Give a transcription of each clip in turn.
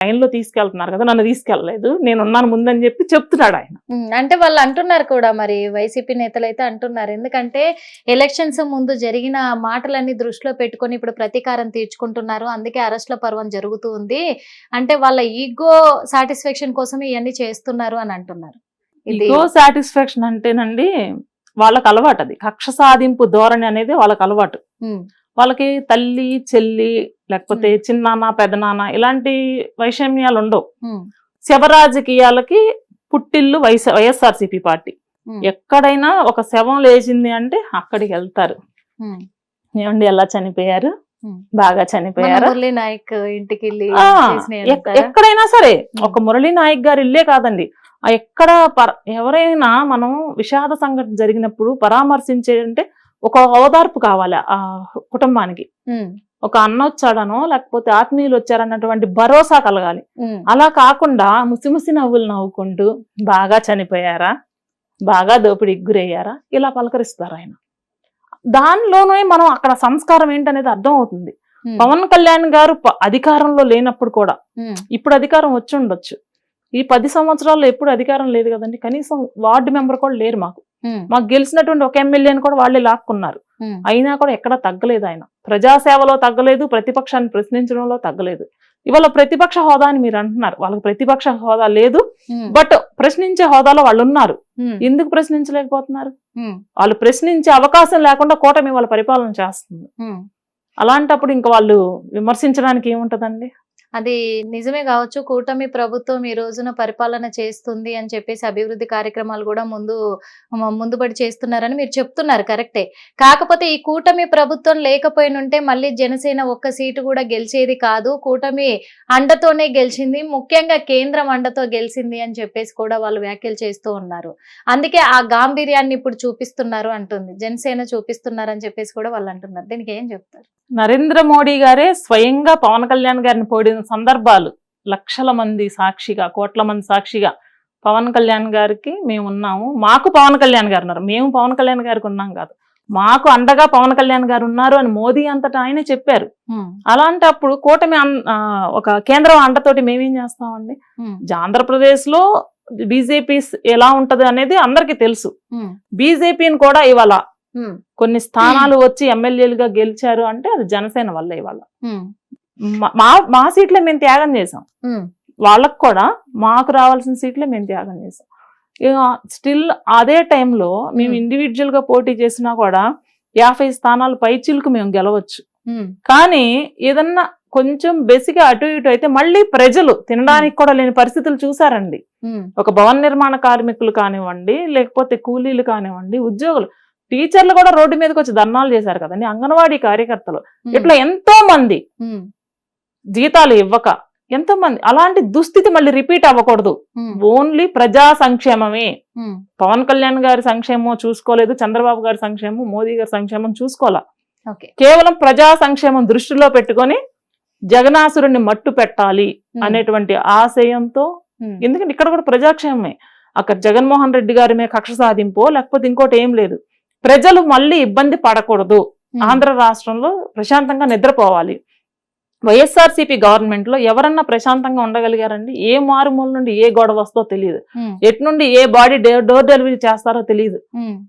లైన్లో తీసుకెళ్తున్నారు కదా, నన్ను తీసుకెళ్ళలేదు, నేను ఉన్నాను ముందని చెప్పి చెప్తున్నాడు ఆయన. అంటే వాళ్ళు అంటున్నారు కూడా, మరి వైసీపీ నేతలు అయితే అంటున్నారు, ఎందుకంటే ఎలక్షన్స్ ముందు జరిగిన మాటలన్నీ దృష్టిలో పెట్టుకొని ఇప్పుడు ప్రతీకారం తీర్చుకుంటున్నారు, అందుకే అరెస్ట్ల పర్వం జరుగుతూ ఉంది, అంటే వాళ్ళ ఈగో సాటిస్ఫాక్షన్ కోసం ఇవన్నీ చేస్తున్నారు అని అంటున్నారు. ఈగో సాటిస్ఫాక్షన్ అంటేనండి వాళ్ళకి అలవాటు, అది కక్ష సాధింపు ధోరణి అనేది వాళ్ళకి అలవాటు. వాళ్ళకి తల్లి చెల్లి లేకపోతే చిన్నాన్న పెదనాన్న ఇలాంటి వైషమ్యాలు ఉండవు. శవ రాజకీయాలకి పుట్టిల్లు వైఎస్ఆర్సీపీ పార్టీ. ఎక్కడైనా ఒక శవం లేచింది అంటే అక్కడికి వెళ్తారు. ఏమండి ఎలా చనిపోయారు, బాగా చనిపోయారు, మురళీ నాయక్ ఇంటికి ఎక్కడైనా సరే, ఒక మురళీ నాయక్ గారి ఇల్లే కాదండి, ఎక్కడ ఎవరైనా మనం విషాద సంఘటన జరిగినప్పుడు పరామర్శించే అంటే ఒక ఓదార్పు కావాలి ఆ కుటుంబానికి. ఒక అన్న వచ్చాడనో లేకపోతే ఆత్మీయులు వచ్చారన్నటువంటి భరోసా కలగాలి. అలా కాకుండా ముసిముసి నవ్వులు నవ్వుకుంటూ బాగా చనిపోయారా, బాగా దోపిడీకి గురయ్యారా ఇలా పలకరిస్తారు ఆయన. దానిలోనే మనం అక్కడ సంస్కారం ఏంటనేది అర్థం అవుతుంది. పవన్ కళ్యాణ్ గారు అధికారంలో లేనప్పుడు కూడా, ఇప్పుడు అధికారం వచ్చి ఉండొచ్చు, ఈ 10 సంవత్సరాల్లో ఎప్పుడు అధికారం లేదు కదండి, కనీసం వార్డు మెంబర్ కూడా లేరు మాకు గెలిచినటువంటి ఒక ఎమ్మెల్యేని కూడా వాళ్ళే లాక్కున్నారు. అయినా కూడా ఎక్కడా తగ్గలేదు ఆయన. ప్రజాసేవలో తగ్గలేదు, ప్రతిపక్షాన్ని ప్రశ్నించడంలో తగ్గలేదు. ఇవాళ ప్రతిపక్ష హోదా అని మీరు అంటున్నారు, వాళ్ళకి ప్రతిపక్ష హోదా లేదు, బట్ ప్రశ్నించే హోదాలో వాళ్ళు ఉన్నారు. ఎందుకు ప్రశ్నించలేకపోతున్నారు? వాళ్ళు ప్రశ్నించే అవకాశం లేకుండా కూటమి వాళ్ళ పరిపాలన చేస్తుంది. అలాంటప్పుడు ఇంకా వాళ్ళు విమర్శించడానికి ఏముంటదండి? అది నిజమే కావచ్చు, కూటమి ప్రభుత్వం ఈ రోజున పరిపాలన చేస్తుంది అని చెప్పేసి అభివృద్ధి కార్యక్రమాలు కూడా ముందుబడి చేస్తున్నారని మీరు చెప్తున్నారు, కరెక్టే. కాకపోతే ఈ కూటమి ప్రభుత్వం లేకపోయినుంటే మళ్ళీ జనసేన ఒక్క సీటు కూడా గెలిచేది కాదు, కూటమి అండతోనే గెలిచింది, ముఖ్యంగా కేంద్రం అండతో గెలిచింది అని చెప్పేసి కూడా వాళ్ళు వ్యాఖ్యలు చేస్తూ ఉన్నారు. అందుకే ఆ గాంభీర్యాన్ని ఇప్పుడు చూపిస్తున్నారు అంటుంది జనసేన, చూపిస్తున్నారు అని చెప్పేసి కూడా వాళ్ళు అంటున్నారు. దీనికి ఏం చెప్తారు? నరేంద్ర మోడీ గారే స్వయంగా పవన్ కళ్యాణ్ గారిని పొడిన సందర్భాలు లక్షల మంది సాక్షిగా, కోట్ల మంది సాక్షిగా పవన్ కళ్యాణ్ గారికి మేము ఉన్నాము, మాకు పవన్ కళ్యాణ్ గారు ఉన్నారు, మేము పవన్ కళ్యాణ్ గారికి ఉన్నాం కాదు, మాకు అండగా పవన్ కళ్యాణ్ గారు ఉన్నారు అని మోదీ అంతటా ఆయనే చెప్పారు. అలాంటప్పుడు కూటమి ఒక కేంద్రం అండతోటి మేమేం చేస్తామండి? ఆంధ్రప్రదేశ్ లో బీజేపీ ఎలా ఉంటది అనేది అందరికీ తెలుసు. బీజేపీని కూడా ఇవాళ కొన్ని స్థానాలు వచ్చి ఎమ్మెల్యేలుగా గెలిచారు అంటే అది జనసేన వల్ల. ఇవాళ మా సీట్లే మేము త్యాగం చేసాం, వాళ్ళకు కూడా మాకు రావాల్సిన సీట్లే మేము త్యాగం చేసాం. స్టిల్ అదే టైంలో మేము ఇండివిజువల్ గా పోటీ చేసినా కూడా 50 స్థానాలు పైచిలకు మేము గెలవచ్చు. కానీ ఏదన్నా కొంచెం బేసిక్గా అటు ఇటు అయితే మళ్ళీ ప్రజలు తినడానికి కూడా లేని పరిస్థితులు చూసారండి. ఒక భవన నిర్మాణ కార్మికులు కానివ్వండి, లేకపోతే కూలీలు కానివ్వండి, ఉద్యోగులు, టీచర్లు కూడా రోడ్డు మీదకి వచ్చి ధర్నాలు చేశారు కదండి, అంగన్వాడీ కార్యకర్తలు, ఇట్లా ఎంతో మంది జీతాలు ఇవ్వక ఎంతో మంది. అలాంటి దుస్థితి మళ్ళీ రిపీట్ అవ్వకూడదు. ఓన్లీ ప్రజా సంక్షేమమే. పవన్ కళ్యాణ్ గారి సంక్షేమం చూసుకోలేదు, చంద్రబాబు గారి సంక్షేమం, మోదీ గారి సంక్షేమం చూసుకోవాలా, కేవలం ప్రజా సంక్షేమం దృష్టిలో పెట్టుకొని జగనాసురుణ్ణి మట్టు పెట్టాలి అనేటువంటి ఆశయంతో. ఎందుకంటే ఇక్కడ కూడా ప్రజాక్షేమమే, అక్కడ జగన్మోహన్ రెడ్డి గారి మీద కక్ష సాధింపో లేకపోతే ఇంకోటి ఏం లేదు. ప్రజలు మళ్ళీ ఇబ్బంది పడకూడదు, ఆంధ్ర రాష్ట్రంలో ప్రశాంతంగా నిద్రపోవాలి. వైఎస్ఆర్సీపీ గవర్నమెంట్ లో ఎవరన్నా ప్రశాంతంగా ఉండగలిగారండి? ఏ మారుమూల నుండి ఏ గొడవ వస్తో తెలియదు, ఎటు నుండి ఏ బాడీ డోర్ డెలివరీ చేస్తారో తెలియదు,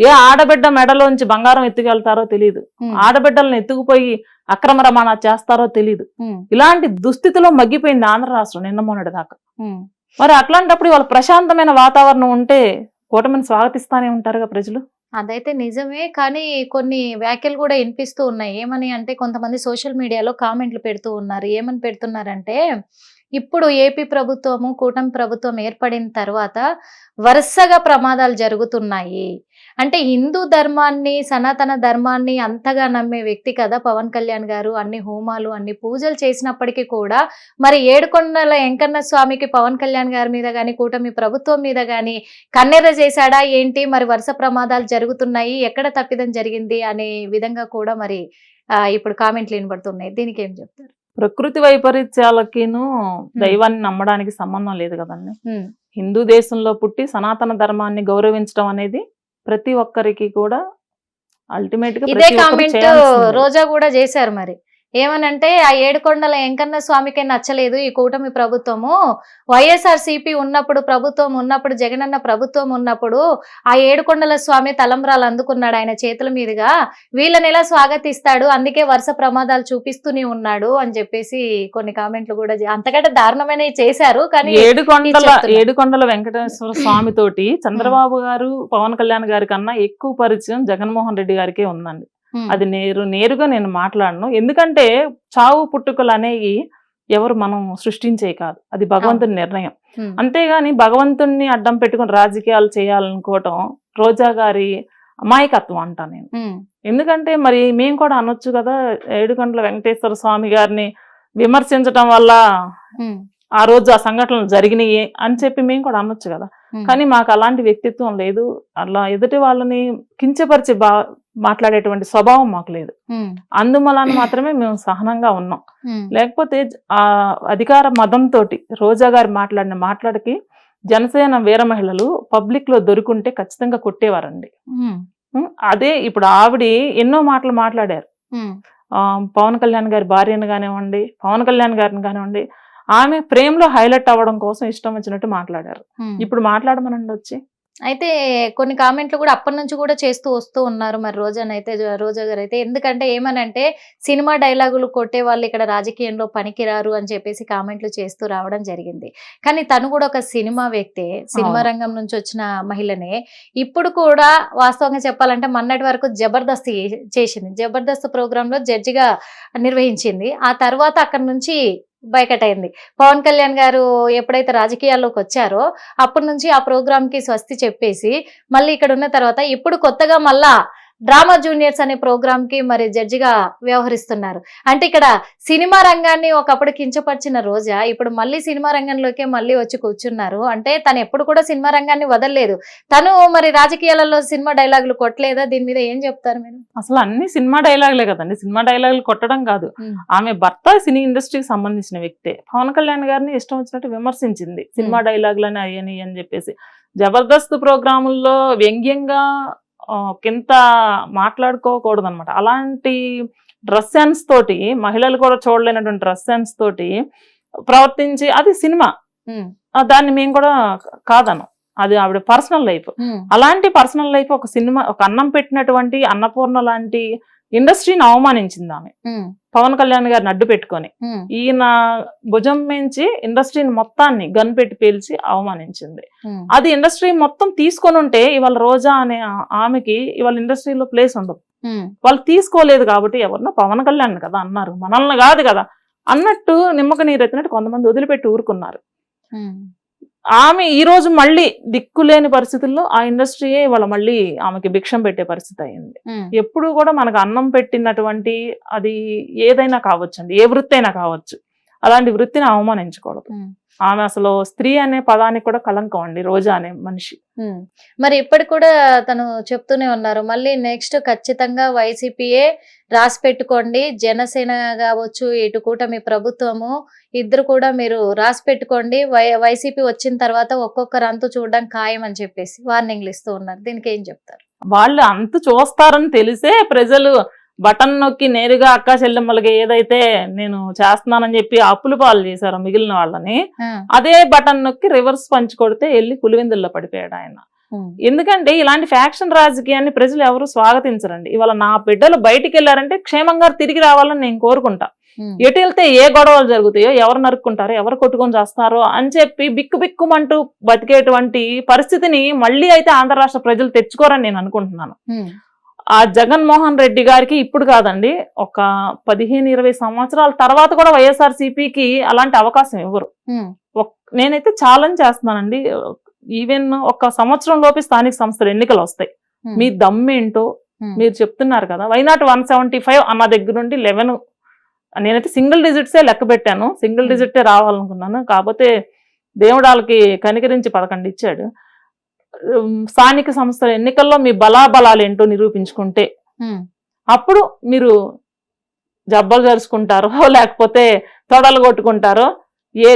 ఏ ఆడబిడ్డ మెడలోంచి బంగారం ఎత్తుకెళ్తారో తెలియదు, ఆడబిడ్డలను ఎత్తుకుపోయి అక్రమ రవాణా చేస్తారో తెలియదు. ఇలాంటి దుస్థితిలో మగ్గిపోయింది ఆంధ్ర రాష్ట్రం నిన్న మొన్నటి దాకా. మరి అట్లాంటప్పుడు వాళ్ళ ప్రశాంతమైన వాతావరణం ఉంటే కూటమిని స్వాగతిస్తానే ఉంటారుగా ప్రజలు. అదైతే నిజమే, కానీ కొన్ని వ్యాఖ్యలు కూడా వినిపిస్తూ ఉన్నాయి. ఏమని అంటే కొంతమంది సోషల్ మీడియాలో కామెంట్లు పెడుతూ ఉన్నారు. ఏమని పెడుతున్నారంటే, ఇప్పుడు ఏపీ ప్రభుత్వము కూటమి ప్రభుత్వం ఏర్పడిన తర్వాత వరుసగా ప్రమాదాలు జరుగుతున్నాయి. అంటే హిందూ ధర్మాన్ని, సనాతన ధర్మాన్ని అంతగా నమ్మే వ్యక్తి కదా పవన్ కళ్యాణ్ గారు. అన్ని హోమాలు, అన్ని పూజలు చేసినప్పటికీ కూడా మరి ఏడుకొండల వెంకన్న స్వామికి పవన్ కళ్యాణ్ గారి మీద కానీ, కూటమి ప్రభుత్వం మీద కానీ కన్నెర్ర చేశాడా ఏంటి? మరి వరుస ప్రమాదాలు జరుగుతున్నాయి, ఎక్కడ తప్పిదం జరిగింది అనే విధంగా కూడా మరి ఇప్పుడు కామెంట్లు వినబడుతున్నాయి. దీనికి ఏం చెప్తారు? ప్రకృతి వైపరీత్యాలకిను దైవాన్ని నమ్మడానికి సంబంధం లేదు కదండి. హిందూ దేశంలో పుట్టి సనాతన ధర్మాన్ని గౌరవించడం అనేది ప్రతి ఒక్కరికి కూడా అల్టిమేట్ గా ఇదే కామెంట్ రోజా కూడా చేశారు. మరి ఏమనంటే ఆ ఏడుకొండల వెంకన్న స్వామికే నచ్చలేదు ఈ కూటమి ప్రభుత్వము. వైఎస్ఆర్సీపీ ఉన్నప్పుడు ప్రభుత్వం ఉన్నప్పుడు జగనన్న ప్రభుత్వం ఉన్నప్పుడు ఆ ఏడుకొండల స్వామి తలంబ్రాలు అందుకున్నాడు ఆయన చేతుల మీదుగా, వీళ్ళని ఎలా స్వాగతిస్తాడు, అందుకే వరుస ప్రమాదాలు చూపిస్తూనే ఉన్నాడు అని చెప్పేసి కొన్ని కామెంట్లు కూడా అంతకంటే దారుణమైనవి చేశారు. కానీ ఏడుకొండల వెంకటేశ్వర స్వామి తోటి చంద్రబాబు గారు పవన్ కళ్యాణ్ గారి కన్నా ఎక్కువ పరిచయం జగన్మోహన్ రెడ్డి గారికే ఉందండి. అది నేరుగా నేను మాట్లాడను. ఎందుకంటే చావు పుట్టుకలు అనేవి ఎవరు మనం సృష్టించే కాదు, అది భగవంతుని నిర్ణయం. అంతేగాని భగవంతుణ్ణి అడ్డం పెట్టుకుని రాజకీయాలు చేయాలనుకోవటం రోజా గారి అమాయకత్వం అంటా నేను. ఎందుకంటే మరి మేము కూడా అనొచ్చు కదా, ఏడుకొండల వెంకటేశ్వర స్వామి గారిని విమర్శించటం వల్ల ఆ రోజు ఆ సంఘటనలు జరిగినాయి అని చెప్పి మేము కూడా అనొచ్చు కదా. కానీ మాకు అలాంటి వ్యక్తిత్వం లేదు, అలా ఎదుటి వాళ్ళని కించపరిచి మాట్లాడేటువంటి స్వభావం మాకు లేదు. అందువలన మాత్రమే మేము సహనంగా ఉన్నాం. లేకపోతే ఆ అధికార మదంతో రోజా గారు మాట్లాడిన మాట్లాడికి జనసేన వీర మహిళలు పబ్లిక్ లో దొరుకుంటే ఖచ్చితంగా కొట్టేవారండి. అదే ఇప్పుడు ఆవిడ ఎన్నో మాటలు మాట్లాడారు. పవన్ కళ్యాణ్ గారి భార్యను కానివ్వండి, పవన్ కళ్యాణ్ గారిని కానివ్వండి, ఆమె ప్రేమలో హైలైట్ అవ్వడం కోసం ఇష్టం వచ్చినట్టు మాట్లాడారు. ఇప్పుడు మాట్లాడమనండి వచ్చి. అయితే కొన్ని కామెంట్లు కూడా అప్పటి నుంచి కూడా చేస్తూ వస్తూ ఉన్నారు మరి రోజా గారు అయితే. ఎందుకంటే ఏమనంటే సినిమా డైలాగులు కొట్టే వాళ్ళు ఇక్కడ రాజకీయంలో పనికిరారు అని చెప్పేసి కామెంట్లు చేస్తూ రావడం జరిగింది. కానీ తను కూడా ఒక సినిమా వ్యక్తే, సినిమా రంగం నుంచి వచ్చిన మహిళనే. ఇప్పుడు కూడా వాస్తవంగా చెప్పాలంటే మొన్నటి వరకు జబర్దస్త్ చేసింది, జబర్దస్త్ ప్రోగ్రామ్ లో జడ్జిగా నిర్వహించింది. ఆ తర్వాత అక్కడ నుంచి బైకట్ అయింది. పవన్ కళ్యాణ్ గారు ఎప్పుడైతే రాజకీయాల్లోకి వచ్చారో అప్పటి నుంచి ఆ ప్రోగ్రామ్ కి స్వస్తి చెప్పేసి మళ్ళీ ఇక్కడ ఉన్న తర్వాత ఇప్పుడు కొత్తగా మళ్ళా డ్రామా జూనియర్స్ అనే ప్రోగ్రామ్ కి మరి జడ్జిగా వ్యవహరిస్తున్నారు. అంటే ఇక్కడ సినిమా రంగాన్ని ఒకప్పుడు కించపరిచిన రోజా ఇప్పుడు మళ్ళీ సినిమా రంగంలోకే మళ్ళీ వచ్చి కూర్చున్నారు. అంటే తను ఎప్పుడు కూడా సినిమా రంగాన్ని వదలలేదు. తను మరి రాజకీయాలలో సినిమా డైలాగులు కొట్టలేదా? దీని మీద ఏం చెప్తారు మీరు? అసలు అన్ని సినిమా డైలాగులే కదండి, సినిమా డైలాగులు కొట్టడం కాదు. ఆమె భర్త సినీ ఇండస్ట్రీకి సంబంధించిన వ్యక్తే. పవన్ కళ్యాణ్ గారిని ఇష్టం వచ్చినట్టు విమర్శించింది, సినిమా డైలాగులని అయ్యని అని చెప్పేసి. జబర్దస్త్ ప్రోగ్రాముల్లో వ్యంగ్యంగా కింద మాట్లాడుకోకూడదు అనమాట. అలాంటి డ్రెస్ సెన్స్ తోటి మహిళలు కూడా చూడలేనటువంటి డ్రెస్ సెన్స్ తోటి ప్రవర్తించి, అది సినిమా, దాన్ని మేము కూడా కాదను, అది ఆవిడ పర్సనల్ లైఫ్. అలాంటి పర్సనల్ లైఫ్ ఒక సినిమా, ఒక అన్నం పెట్టినటువంటి అన్నపూర్ణ లాంటి ఇండస్ట్రీని అవమానించింది ఆమె, పవన్ కళ్యాణ్ గారిని అడ్డు పెట్టుకొని. ఈయన భుజం మించి ఇండస్ట్రీని మొత్తాన్ని గన్ పెట్టి పేల్చి అవమానించింది. అది ఇండస్ట్రీ మొత్తం తీసుకొని ఉంటే ఇవాళ రోజా అనే ఆమెకి ఇవాళ ఇండస్ట్రీలో ప్లేస్ ఉండదు. వాళ్ళు తీసుకోలేదు కాబట్టి ఎవరినో పవన్ కళ్యాణ్ కదా అన్నారు, మనల్ని కాదు కదా అన్నట్టు నిమ్మక నీరెత్తినట్టు కొంతమంది వదిలిపెట్టి ఊరుకున్నారు. ఆమె ఈ రోజు మళ్ళీ దిక్కులేని పరిస్థితుల్లో ఆ ఇండస్ట్రీయే ఇవాళ మళ్ళీ ఆమెకి భిక్షం పెట్టే పరిస్థితి అయింది. ఎప్పుడు కూడా మనకు అన్నం పెట్టినటువంటి అది ఏదైనా కావచ్చండి, ఏ వృత్తి అయినా కావచ్చు, అలాంటి వృత్తిని అవమానించకూడదు. ఆమె అసలు స్త్రీ అనే పదానికి కూడా కళంకం అండి, రోజా అనే మనిషి. మరి ఇప్పటికి కూడా తను చెప్తూనే ఉన్నారు, మళ్ళీ నెక్స్ట్ ఖచ్చితంగా వైసీపీయే రాసి పెట్టుకోండి, జనసేన కావచ్చు ఇటు కూటమి ప్రభుత్వము ఇద్దరు కూడా మీరు రాసి పెట్టుకోండి, వైసీపీ వచ్చిన తర్వాత ఒక్కొక్కరు అంతు చూడడం ఖాయం అని చెప్పేసి వార్నింగ్లు ఇస్తూ ఉన్నారు. దీనికి ఏం చెప్తారు? వాళ్ళు అంతు చూస్తారని తెలిసే ప్రజలు బటన్ నొక్కి నేరుగా అక్క చెల్లెమ్మలకి ఏదైతే నేను చేస్తున్నానని చెప్పి అప్పులు పాలు చేశారో మిగిలిన వాళ్ళని, అదే బటన్ నొక్కి రివర్స్ పంచి కొడితే వెళ్ళి పులివెందుల్లో పడిపోయాడు ఆయన. ఎందుకంటే ఇలాంటి ఫ్యాక్షన్ రాజకీయాన్ని ప్రజలు ఎవరు స్వాగతించరండి. ఇవాళ నా బిడ్డలు బయటికి వెళ్ళారంటే క్షేమంగా తిరిగి రావాలని నేను కోరుకుంటా. ఎటు వెళ్తే ఏ గొడవలు జరుగుతాయో, ఎవరు నరుక్కుంటారో, ఎవరు కొట్టుకొని చేస్తారో అని చెప్పి బిక్కు బిక్కుమంటూ బతికేటువంటి పరిస్థితిని మళ్ళీ అయితే ఆంధ్ర రాష్ట్ర ప్రజలు తెచ్చుకోరని నేను అనుకుంటున్నాను. ఆ జగన్మోహన్ రెడ్డి గారికి ఇప్పుడు కాదండి, ఒక 15-20 సంవత్సరాల తర్వాత కూడా వైఎస్ఆర్సీపీకి అలాంటి అవకాశం ఇవ్వరు. నేనైతే ఛాలెంజ్ చేస్తున్నానండి, ఈవెన్ ఒక సంవత్సరం లోపే స్థానిక సంస్థల ఎన్నికలు వస్తాయి, మీ దమ్మేంటో మీరు చెప్తున్నారు కదా. వైనాట్ 175 అన్న దగ్గర నుండి 11, నేనైతే సింగిల్ డిజిట్సే లెక్క పెట్టాను, సింగిల్ డిజిటే రావాలనుకున్నాను. కాకపోతే దేవుడు వాళ్ళకి కనికరించి 11 ఇచ్చాడు. స్థానిక సంస్థల ఎన్నికల్లో మీ బలాబలాలు ఏంటో నిరూపించుకుంటే అప్పుడు మీరు జబ్బలు జరుచుకుంటారో లేకపోతే తొడలు కొట్టుకుంటారో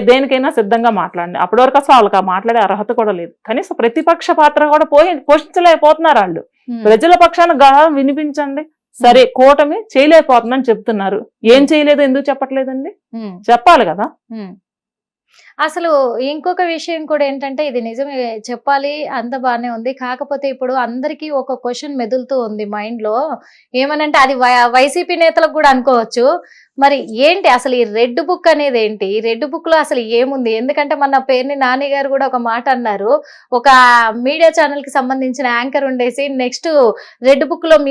దేనికైనా సిద్ధంగా మాట్లాడండి. అప్పటి వరకు అసలు వాళ్ళకి మాట్లాడే అర్హత కూడా లేదు. కనీసం ప్రతిపక్ష పాత్ర కూడా పోషించలేకపోతున్నారు వాళ్ళు. ప్రజల పక్షాన వినిపించండి, సరే కూటమి చేయలేకపోతుందని చెప్తున్నారు, ఏం చేయలేదు ఎందుకు చెప్పట్లేదండి? ఉమ్, చెప్పాలి కదా. ఉమ్. అసలు ఇంకొక విషయం కూడా ఏంటంటే ఇది నిజమే చెప్పాలి, అంత బానే ఉంది. కాకపోతే ఇప్పుడు అందరికీ ఒక క్వశ్చన్ మెదులుతూ ఉంది మైండ్ లో. ఏమనంటే అది వైసీపీ నేతలకు కూడా అనుకోవచ్చు. మరి ఏంటి అసలు ఈ రెడ్ బుక్ అనేది ఏంటి? ఈ రెడ్ బుక్ లో అసలు ఏముంది? ఎందుకంటే మన పేర్ని నాని గారు కూడా ఒక మాట అన్నారు. ఒక మీడియా ఛానల్ కి సంబంధించిన యాంకర్ ఉండేసి నెక్స్ట్ రెడ్ బుక్ లో మీ